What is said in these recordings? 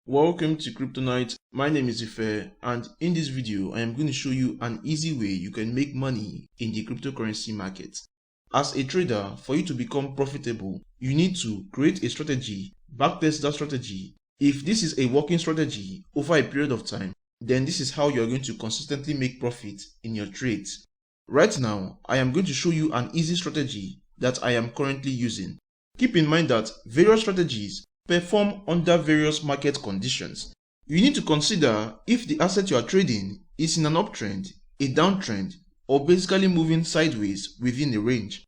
Welcome to Crypto Night. My name is Ife, and in this video I am going to show you an easy way you can make money in the cryptocurrency market. As a trader, for you to become profitable, you need to create a strategy, backtest that strategy. If this is a working strategy over a period of time, then this is how you are going to consistently make profit in your trades. Right now, I am going to show you an easy strategy that I am currently using. Keep in mind that various strategies perform under various market conditions. You need to consider if the asset you are trading is in an uptrend, a downtrend, or basically moving sideways within a range.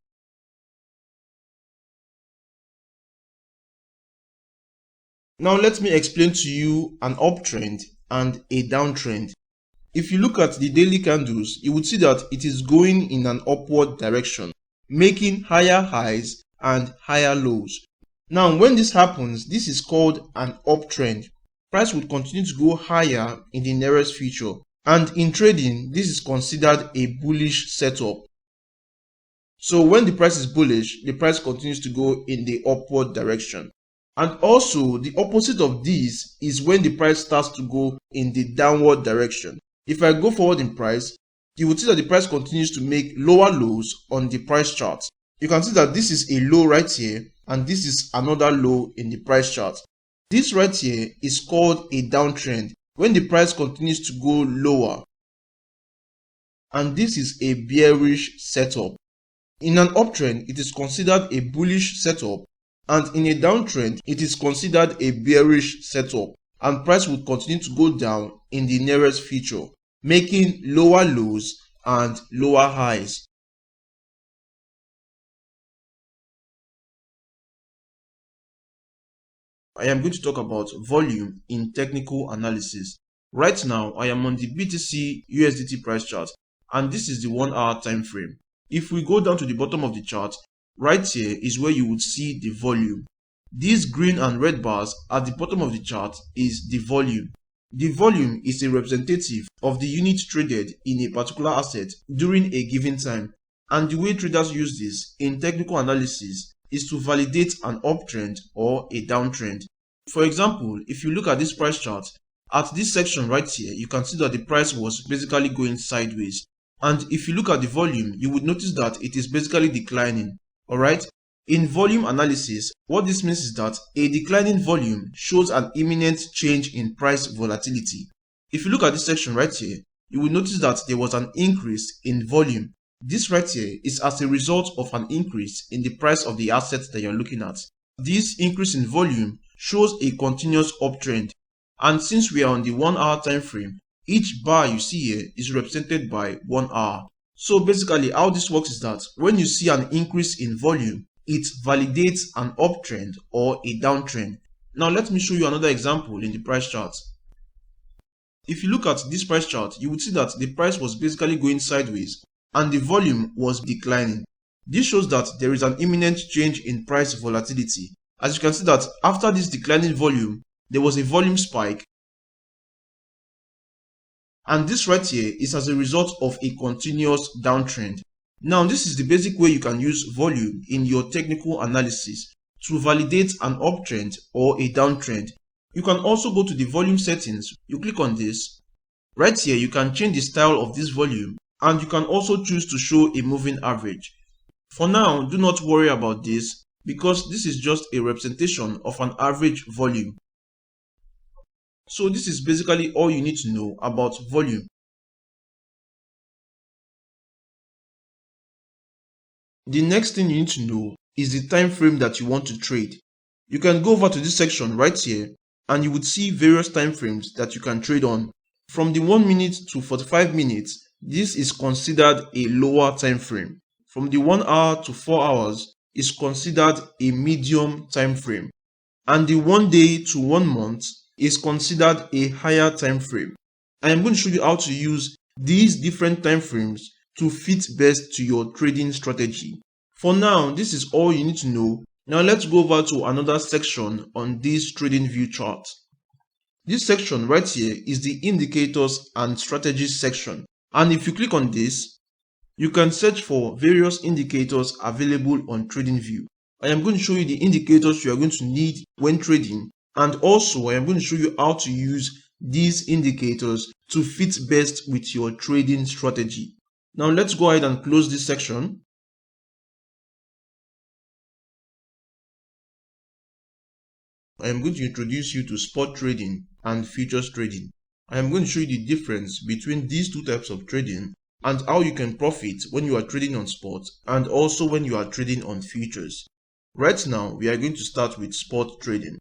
Now let me explain to you an uptrend and a downtrend. If you look at the daily candles, you would see that it is going in an upward direction, making higher highs and higher lows. Now, when this happens, this is called an uptrend. Price would continue to go higher in the nearest future. And in trading, this is considered a bullish setup. So when the price is bullish, the price continues to go in the upward direction. And also, the opposite of this is when the price starts to go in the downward direction. If I go forward in price, you would see that the price continues to make lower lows on the price chart. You can see that this is a low right here, and this is another low in the price chart. This right here is called a downtrend, when the price continues to go lower. And this is a bearish setup. In an uptrend, it is considered a bullish setup, and in a downtrend, it is considered a bearish setup, and price will continue to go down in the nearest future, making lower lows and lower highs. I am going to talk about volume in technical analysis. Right now, I am on the BTC USDT price chart, and this is the 1 hour time frame. If we go down to the bottom of the chart, right here is where you would see the volume. These green and red bars at the bottom of the chart is the volume. The volume is a representative of the unit traded in a particular asset during a given time, and the way traders use this in technical analysis is to validate an uptrend or a downtrend. For example, if you look at this price chart, at this section right here, you can see that the price was basically going sideways. And if you look at the volume, you would notice that it is basically declining. Alright? In volume analysis, what this means is that a declining volume shows an imminent change in price volatility. If you look at this section right here, you will notice that there was an increase in volume. This right here is as a result of an increase in the price of the assets that you're looking at. This increase in volume shows a continuous uptrend. And since we are on the 1 hour time frame, each bar you see here is represented by 1 hour. So basically how this works is that when you see an increase in volume, it validates an uptrend or a downtrend. Now let me show you another example in the price chart. If you look at this price chart, you would see that the price was basically going sideways and the volume was declining. This shows that there is an imminent change in price volatility. As you can see that after this declining volume, there was a volume spike. And this right here is as a result of a continuous downtrend. Now this is the basic way you can use volume in your technical analysis to validate an uptrend or a downtrend. You can also go to the volume settings. You click on this. Right here you can change the style of this volume, and you can also choose to show a moving average. For now, do not worry about this because this is just a representation of an average volume. So this is basically all you need to know about volume. The next thing you need to know is the time frame that you want to trade. You can go over to this section right here and you would see various time frames that you can trade on. From the 1 minute to 45 minutes, this is considered a lower time frame. From the 1 hour to 4 hours is considered a medium time frame. And the 1 day to 1 month is considered a higher time frame. I am going to show you how to use these different time frames to fit best to your trading strategy. For now, this is all you need to know. Now let's go over to another section on this trading view chart. This section right here is the indicators and strategies section. And if you click on this, you can search for various indicators available on TradingView. I am going to show you the indicators you are going to need when trading And also, I am going to show you how to use these indicators to fit best with your trading strategy. Now, let's go ahead and close this section. I am going to introduce you to spot trading and futures trading. I am going to show you the difference between these two types of trading and how you can profit when you are trading on spot and also when you are trading on futures. Right now, we are going to start with spot trading.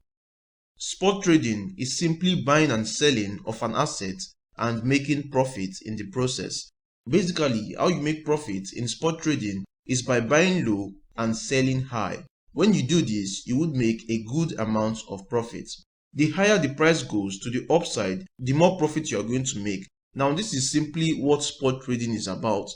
Spot trading is simply buying and selling of an asset and making profit in the process. Basically, how you make profit in spot trading is by buying low and selling high. When you do this, you would make a good amount of profit. The higher the price goes to the upside, the more profit you are going to make. Now, this is simply what spot trading is about.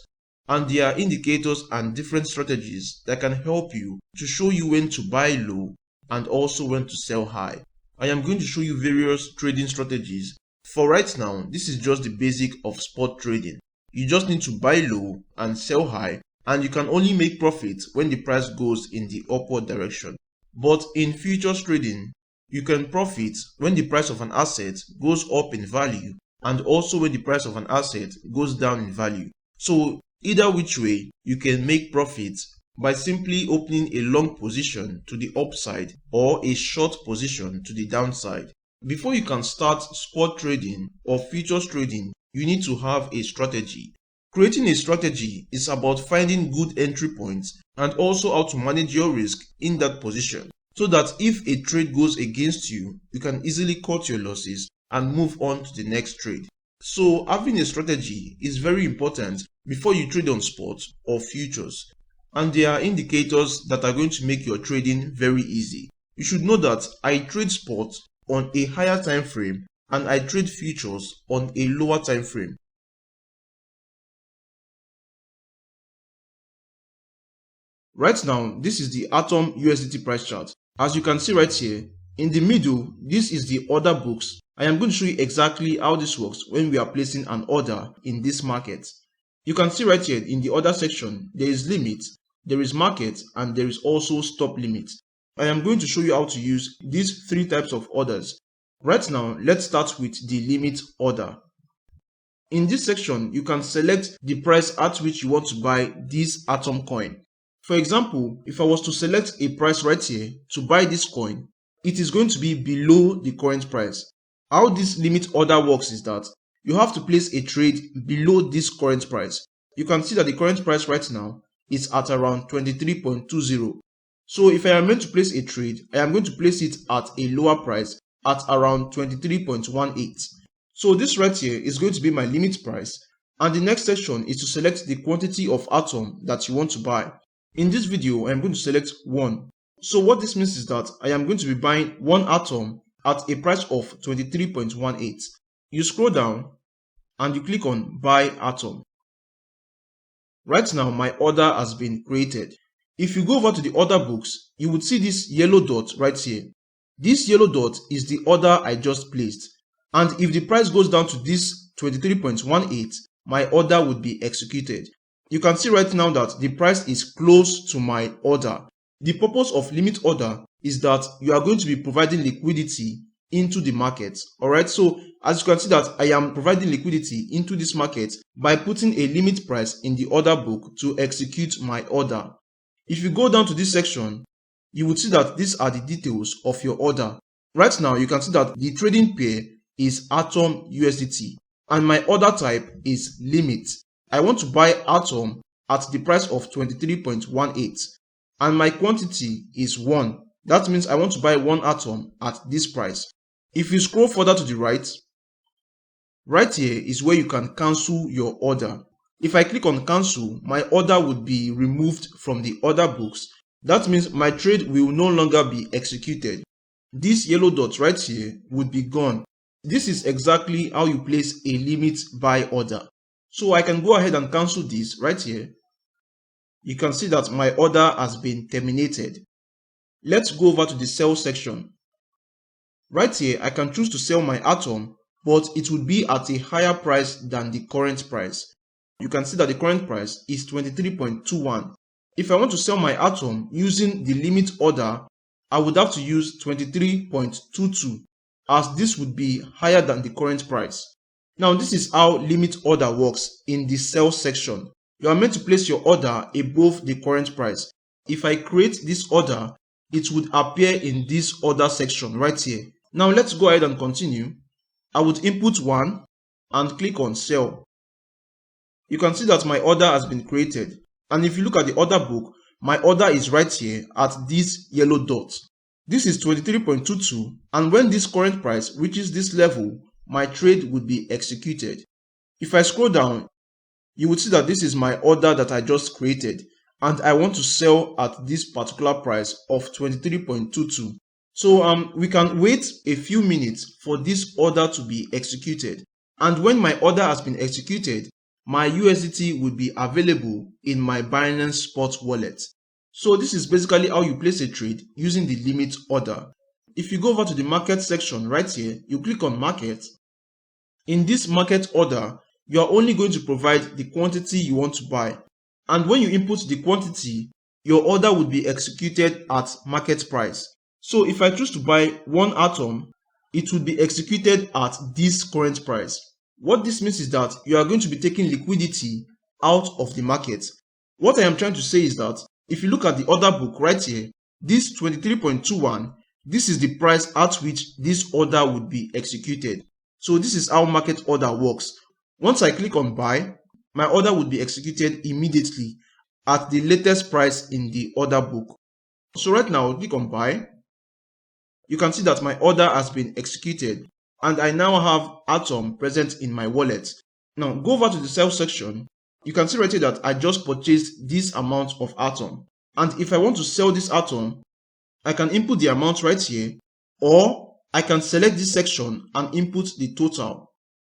And there are indicators and different strategies that can help you to show you when to buy low and also when to sell high. I am going to show you various trading strategies. For right now, this is just the basic of spot trading. You just need to buy low and sell high, and you can only make profit when the price goes in the upward direction. But in futures trading, you can profit when the price of an asset goes up in value and also when the price of an asset goes down in value. So either which way, you can make profit by simply opening a long position to the upside or a short position to the downside. Before you can start spot trading or futures trading, you need to have a strategy. Creating a strategy is about finding good entry points and also how to manage your risk in that position, so that if a trade goes against you, you can easily cut your losses and move on to the next trade. So having a strategy is very important before you trade on spot or futures. And there are indicators that are going to make your trading very easy. You should know that I trade spot on a higher time frame and I trade futures on a lower time frame. Right now, this is the Atom USDT price chart. As you can see right here, in the middle, this is the order books. I am going to show you exactly how this works when we are placing an order in this market. You can see right here in the order section, there is limit, there is market, and there is also stop limit. I am going to show you how to use these three types of orders. Right now, let's start with the limit order. In this section, you can select the price at which you want to buy this Atom coin. For example, if I was to select a price right here to buy this coin, it is going to be below the current price. How this limit order works is that you have to place a trade below this current price. You can see that the current price right now is at around 23.20. So if I am meant to place a trade, I am going to place it at a lower price at around 23.18. So this right here is going to be my limit price, and the next section is to select the quantity of atom that you want to buy. In this video, I am going to select 1. So what this means is that I am going to be buying 1 atom at a price of 23.18. You scroll down and you click on buy atom. Right now, my order has been created. If you go over to the order books, you would see this yellow dot right here. This yellow dot is the order I just placed. And if the price goes down to this 23.18, my order would be executed. You can see right now that the price is close to my order. The purpose of limit order is that you are going to be providing liquidity into the market. Alright, so as you can see that I am providing liquidity into this market by putting a limit price in the order book to execute my order. If you go down to this section, you would see that these are the details of your order. Right now, you can see that the trading pair is Atom USDT and my order type is limit. I want to buy Atom at the price of 23.18 and my quantity is 1. That means I want to buy 1 Atom at this price. If you scroll further to the right, right here is where you can cancel your order. If I click on cancel, my order would be removed from the order books. That means my trade will no longer be executed. This yellow dot right here would be gone. This is exactly how you place a limit buy order. So I can go ahead and cancel this right here. You can see that my order has been terminated. Let's go over to the sell section. Right here, I can choose to sell my Atom, but it would be at a higher price than the current price. You can see that the current price is 23.21. If I want to sell my Atom using the limit order, I would have to use 23.22 as this would be higher than the current price. Now this is how limit order works in the sell section. You are meant to place your order above the current price. If I create this order, it would appear in this order section right here. Now let's go ahead and continue. I would input 1 and click on sell. You can see that my order has been created, and if you look at the order book, my order is right here at this yellow dot. This is 23.22, and when this current price reaches this level, my trade would be executed. If I scroll down, you would see that this is my order that I just created, and I want to sell at this particular price of 23.22. So we can wait a few minutes for this order to be executed, and when my order has been executed, my USDT will be available in my Binance Spot wallet. So this is basically how you place a trade using the limit order. If you go over to the market section right here, you click on market. In this market order, you are only going to provide the quantity you want to buy. And when you input the quantity, your order would be executed at market price. So if I choose to buy 1 atom, it would be executed at this current price. What this means is that you are going to be taking liquidity out of the market. What I am trying to say is that if you look at the order book right here, this 23.21, this is the price at which this order would be executed. So this is how market order works. Once I click on buy, my order would be executed immediately at the latest price in the order book. So right now, click on buy. You can see that my order has been executed, and I now have Atom present in my wallet. Now go over to the sell section. You can see right here that I just purchased this amount of Atom. And if I want to sell this Atom, I can input the amount right here, or I can select this section and input the total.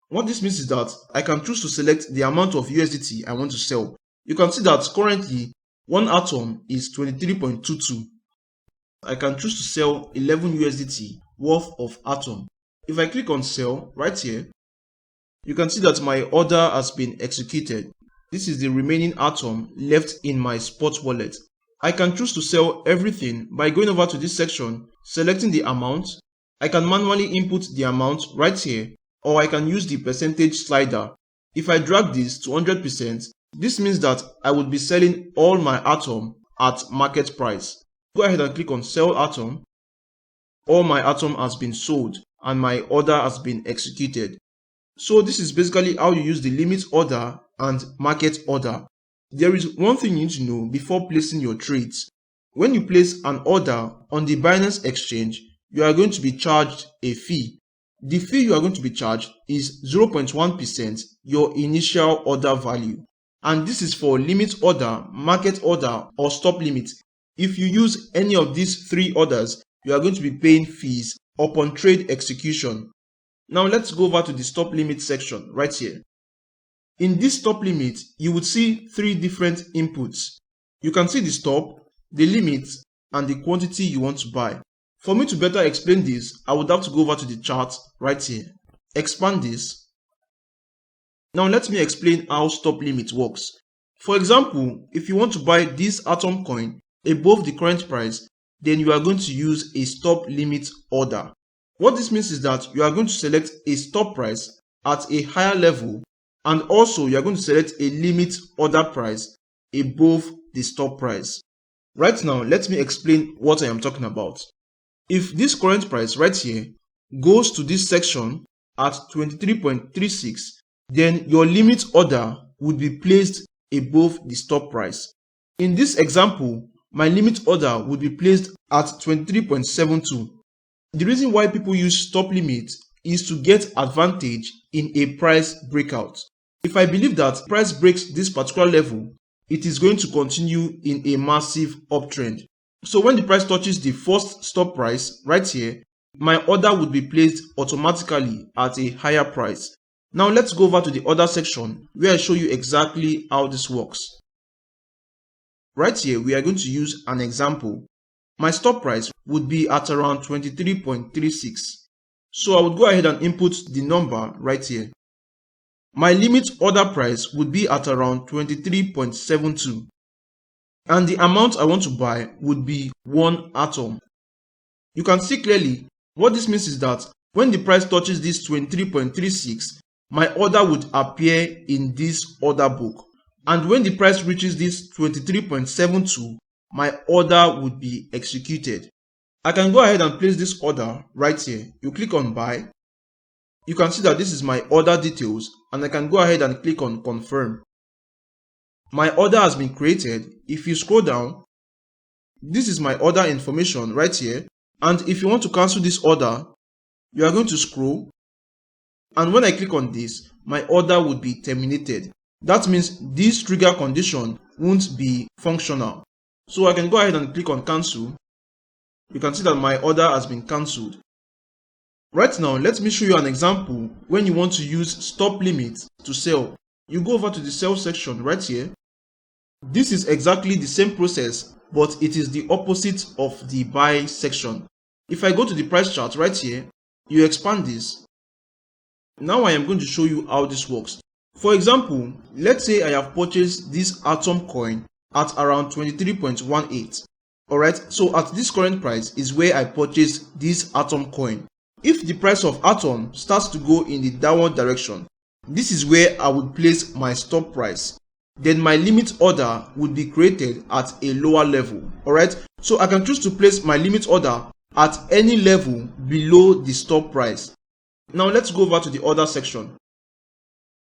What this means is that I can choose to select the amount of USDT I want to sell. You can see that currently 1 Atom is 23.22. I can choose to sell 11 USDT worth of Atom. If I click on sell right here, you can see that my order has been executed. This is the remaining Atom left in my spot wallet. I can choose to sell everything by going over to this section, selecting the amount. I can manually input the amount right here, or I can use the percentage slider. If I drag this to 100%, this means that I would be selling all my Atom at market price. Go ahead and click on sell Atom. All my Atom has been sold and my order has been executed. So this is basically how you use the limit order and market order. There is one thing you need to know before placing your trades. When you place an order on the Binance exchange, you are going to be charged a fee. The fee you are going to be charged is 0.1% your initial order value. And this is for limit order, market order, or stop limit. If you use any of these 3 orders, you are going to be paying fees upon trade execution. Now let's go over to the stop limit section right here. In this stop limit, you would see 3 different inputs. You can see the stop, the limit, and the quantity you want to buy. For me to better explain this, I would have to go over to the chart right here. Expand this. Now let me explain how stop limit works. For example, if you want to buy this Atom coin above the current price, then you are going to use a stop limit order. What this means is that you are going to select a stop price at a higher level, and also you are going to select a limit order price above the stop price. Right now, let me explain what I am talking about. If this current price right here goes to this section at 23.36, then your limit order would be placed above the stop price. In this example, my limit order would be placed at 23.72. The reason why people use stop limit is to get advantage in a price breakout. If I believe that price breaks this particular level, it is going to continue in a massive uptrend. So when the price touches the first stop price right here, my order would be placed automatically at a higher price. Now let's go over to the order section where I show you exactly how this works. Right here, we are going to use an example. My stop price would be at around 23.36. So I would go ahead and input the number right here. My limit order price would be at around 23.72. And the amount I want to buy would be 1 Atom. You can see clearly what this means is that when the price touches this 23.36, my order would appear in this order book. And when the price reaches this 23.72, my order would be executed. I can go ahead and place this order right here. You click on buy. You can see that this is my order details, and I can go ahead and click on confirm. My order has been created. If you scroll down, this is my order information right here. And if you want to cancel this order, you are going to scroll. And when I click on this, my order would be terminated. That means this trigger condition won't be functional. So I can go ahead and click on cancel. You can see that my order has been cancelled. Right now, let me show you an example when you want to use stop limit to sell. You go over to the sell section right here. This is exactly the same process, but it is the opposite of the buy section. If I go to the price chart right here, you expand this. Now I am going to show you how this works. For example, let's say I have purchased this Atom coin at around 23.18. Alright, so at this current price is where I purchased this Atom coin. If the price of Atom starts to go in the downward direction, this is where I would place my stop price. Then my limit order would be created at a lower level. Alright, so I can choose to place my limit order at any level below the stop price. Now let's go over to the order section.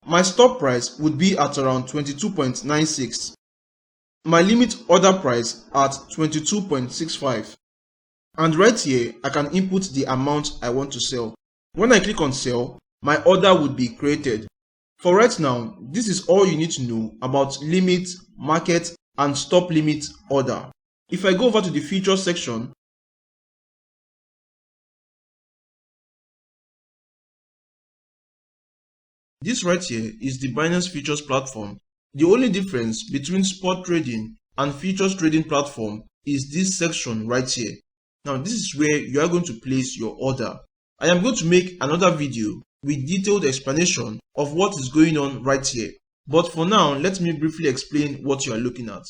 My stop price would be at around 22.96. My limit order price at 22.65. And right here, I can input the amount I want to sell. When I click on sell, my order would be created. For right now, this is all you need to know about limit, market, and stop limit order. If I go over to the features section, this right here is the Binance Futures platform. The only difference between spot trading and futures trading platform is this section right here. Now this is where you are going to place your order. I am going to make another video with detailed explanation of what is going on right here. But for now, let me briefly explain what you are looking at.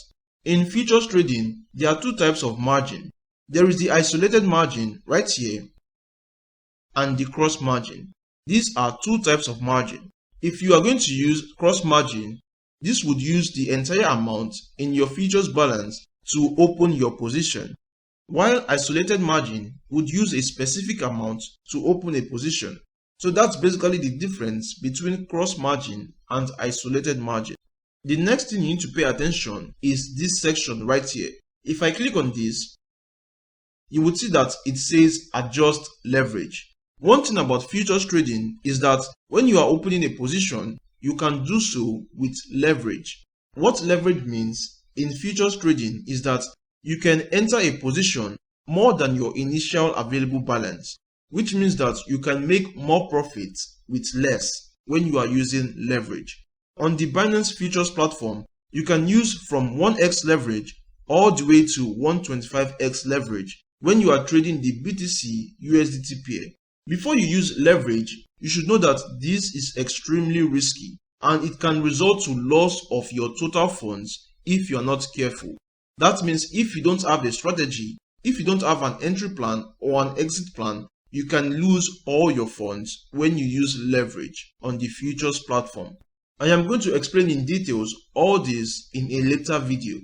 In futures trading, there are two types of margin. There is the isolated margin right here and the cross margin. These are two types of margin. If you are going to use cross margin, this would use the entire amount in your futures balance to open your position, while isolated margin would use a specific amount to open a position. So that's basically the difference between cross margin and isolated margin. The next thing you need to pay attention is this section right here. If I click on this, you would see that it says adjust leverage. One thing about futures trading is that when you are opening a position, you can do so with leverage. What leverage means in futures trading is that you can enter a position more than your initial available balance, which means that you can make more profit with less when you are using leverage. On the Binance Futures platform, you can use from 1x leverage all the way to 125x leverage when you are trading the BTC USDT pair. Before you use leverage, you should know that this is extremely risky and it can result to loss of your total funds if you are not careful. That means if you don't have a strategy, if you don't have an entry plan or an exit plan, you can lose all your funds when you use leverage on the futures platform. I am going to explain in details all this in a later video.